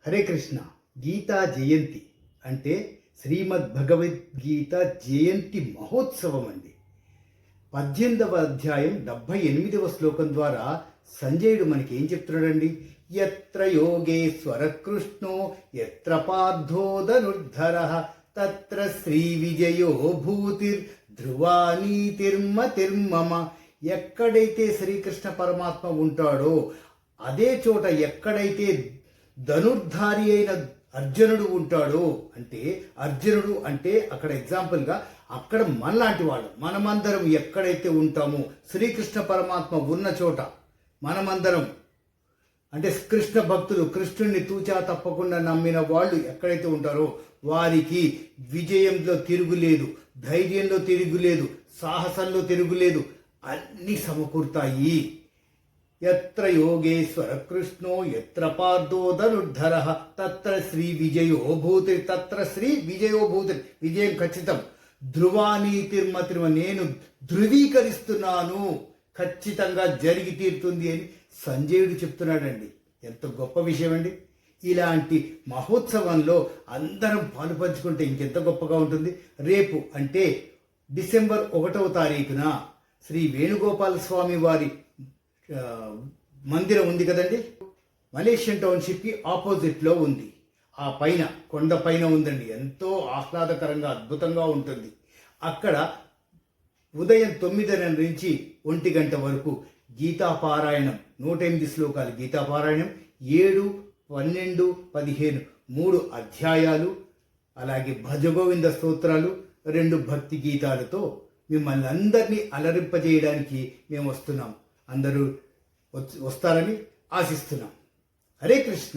హరే కృష్ణ. గీతా జయంతి అంటే శ్రీమద్ భగవద్గీత జయంతి మహోత్సవం అండి. 18వ అధ్యాయం 78వ శ్లోకం ద్వారా సంజయుడు మనకి ఏం చెప్తున్నాడండి? యత్ర యోగేశ్వర కృష్ణో యత్ర పార్థోదనుర్ధరః తత్ర శ్రీ విజయో భూతిర్ ధ్రువానీతిర్మతిర్మమ. ఎక్కడైతే శ్రీకృష్ణ పరమాత్మ ఉంటాడో అదే చోట ఎక్కడైతే ధనుర్ధారి అయిన అర్జునుడు ఉంటాడో, అంటే అర్జునుడు అంటే అక్కడ ఎగ్జాంపుల్గా అక్కడ మనలాంటి వాళ్ళు మనమందరం ఎక్కడైతే ఉంటామో శ్రీకృష్ణ పరమాత్మ ఉన్న చోట మనమందరం అంటే కృష్ణ భక్తులు కృష్ణుడిని తూచా తప్పకుండా నమ్మిన వాళ్ళు ఎక్కడైతే ఉంటారో వారికి విజయంలో తిరుగులేదు, ధైర్యంలో తిరుగులేదు, సాహసంలో తిరుగులేదు, అన్నీ సమకూరుతాయి. యత్ర యోగేశ్వర కృష్ణో యత్ర పార్థో ధనుర్ధరః తత్ర శ్రీ విజయో భూతి. తత్ర శ్రీ విజయో భూతి, విజయం ఖచ్చితం. ధ్రువానీతిర్మతిర్మ, నేను ధృవీకరిస్తున్నాను, ఖచ్చితంగా జరిగి తీరుతుంది అని సంజయుడు చెప్తున్నాడండి. ఎంత గొప్ప విషయం అండి! ఇలాంటి మహోత్సవంలో అందరం పాలు పంచుకుంటే ఇంకెంత గొప్పగా ఉంటుంది. రేపు అంటే డిసెంబర్ 1వ తారీఖున శ్రీ వేణుగోపాల స్వామి వారి మందిరం ఉంది కదండి, మలేషియన్ టౌన్షిప్కి ఆపోజిట్లో ఉంది. ఆ పైన కొండ పైన ఉందండి. ఎంతో ఆహ్లాదకరంగా అద్భుతంగా ఉంటుంది. అక్కడ ఉదయం 9 నుంచి 1 గంట వరకు గీతాపారాయణం, 108 శ్లోకాలు గీతాపారాయణం, 7, 12, 15 3 అధ్యాయాలు, అలాగే భజగోవింద స్తోత్రాలు, 2 భక్తి గీతాలతో మిమ్మల్ని అందరినీ అలరింపజేయడానికి మేము వస్తున్నాం. అందరూ వస్తారని ఆశిస్తున్నాం. హరే కృష్ణ.